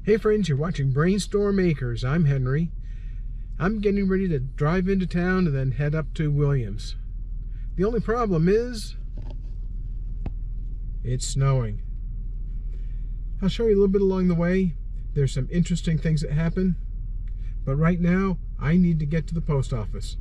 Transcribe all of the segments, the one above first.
Hey friends, you're watching BrainStormAcres. I'm Henry. I'm getting ready to drive into town and then head up to Williams. The only problem is it's snowing. I'll show you a little bit along the way. There's some interesting things that happen, but right now I need to get to the post office.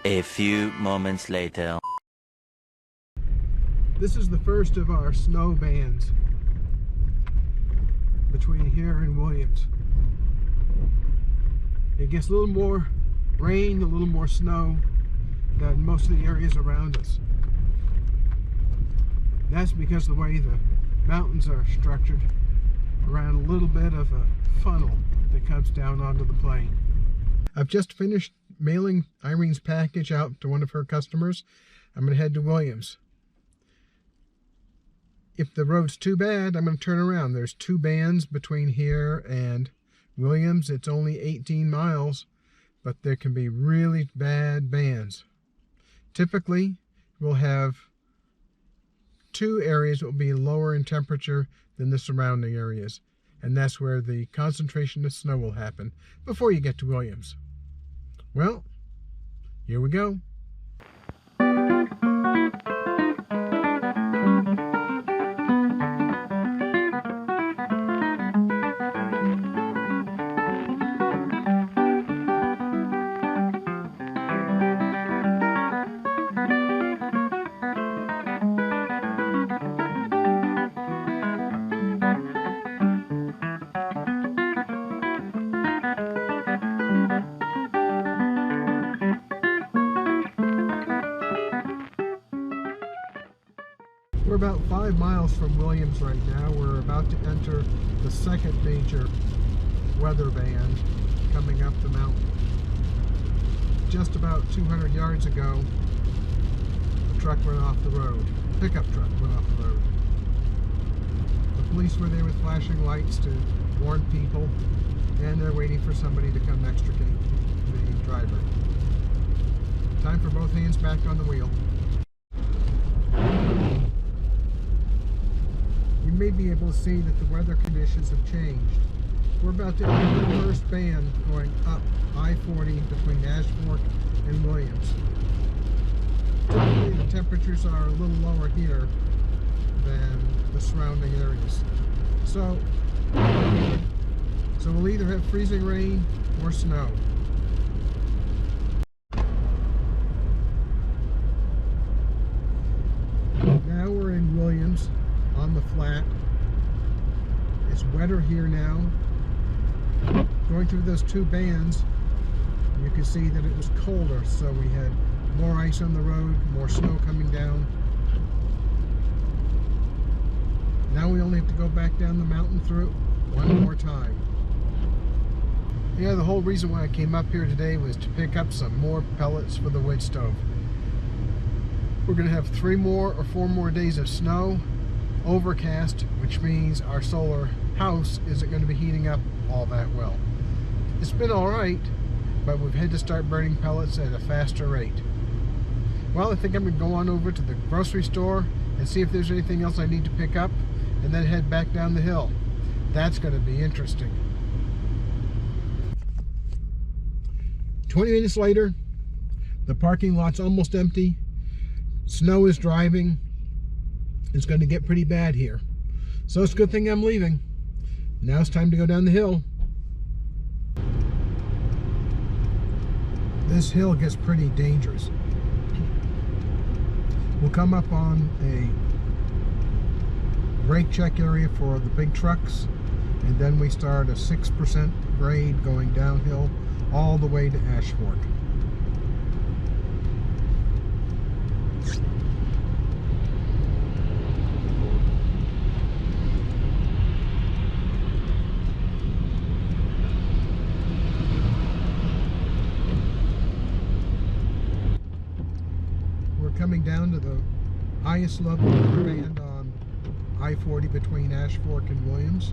A few moments later. This is the first of our snow bands between here and Williams. It gets a little more rain, a little more snow than most of the areas around us. That's because the way the mountains are structured around a little bit of a funnel that comes down onto the plain. I've just finished mailing Irene's package out to one of her customers. I'm going to head to Williams. If the road's too bad, I'm going to turn around. There's two bands between here and Williams. It's only 18 miles, but there can be really bad bands. Typically, we'll have two areas that will be lower in temperature than the surrounding areas, and that's where the concentration of snow will happen before you get to Williams. Well, here we go. We're about 5 miles from Williams right now. We're about to enter the second major weather band coming up the mountain. Just about 200 yards ago, a truck went off the road. A pickup truck went off the road. The police were there with flashing lights to warn people, and they're waiting for somebody to come extricate the driver. Time for both hands back on the wheel. You may be able to see that the weather conditions have changed. We're about to enter the first band going up I-40 between Ashford and Williams. Typically the temperatures are a little lower here than the surrounding areas. So we'll either have freezing rain or snow. Now we're in Williams on the flat. It's wetter here now. Going through those two bands, you can see that it was colder, so we had more ice on the road, more snow coming down. Now we only have to go back down the mountain through it one more time. Yeah, the whole reason why I came up here today was to pick up some more pellets for the wood stove. We're going to have 3 more or 4 more days of snow, overcast, which means our solar house isn't going to be heating up all that well. It's been alright, but we've had to start burning pellets at a faster rate. Well, I think I'm going to go on over to the grocery store and see if there's anything else I need to pick up, and then head back down the hill. That's going to be interesting. 20 minutes later, the parking lot's almost empty. Snow is driving. It's going to get pretty bad here. So it's a good thing I'm leaving. Now it's time to go down the hill. This hill gets pretty dangerous. We'll come up on a brake check area for the big trucks, and then we start a 6% grade going downhill all the way to Ashford. Coming down to the highest level of the band on I-40 between Ash Fork and Williams.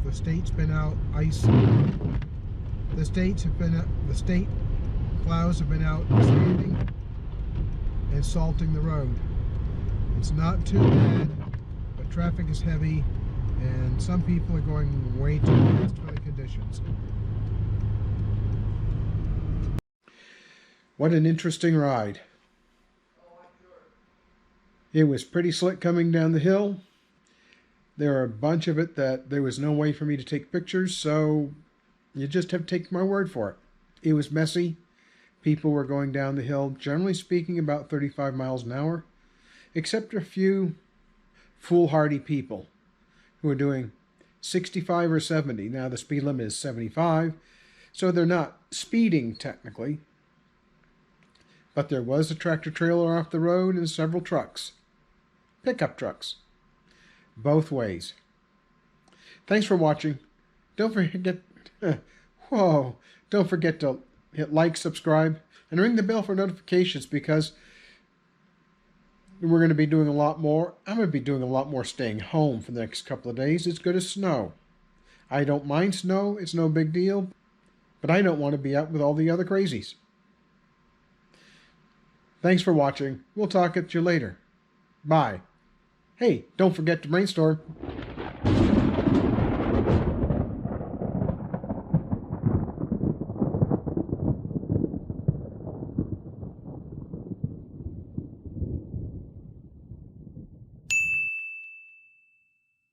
The state's been out ice. The state plows have been out sanding and salting the road. It's not too bad, but traffic is heavy and some people are going way too fast for the conditions. What an interesting ride. It was pretty slick coming down the hill. There are a bunch of it that there was no way for me to take pictures, so you just have to take my word for it. It was messy. People were going down the hill, generally speaking, about 35 miles an hour, except a few foolhardy people who are doing 65 or 70. Now the speed limit is 75, so they're not speeding technically. But there was a tractor trailer off the road and several trucks. Pickup trucks. Both ways. Thanks for watching. Don't forget don't forget to hit like, subscribe, and ring the bell for notifications, because we're going to be doing a lot more. I'm going to be doing a lot more staying home for the next couple of days. It's good as snow. I don't mind snow. It's no big deal. But I don't want to be out with all the other crazies. Thanks for watching. We'll talk at you later. Bye. Hey, don't forget to brainstorm.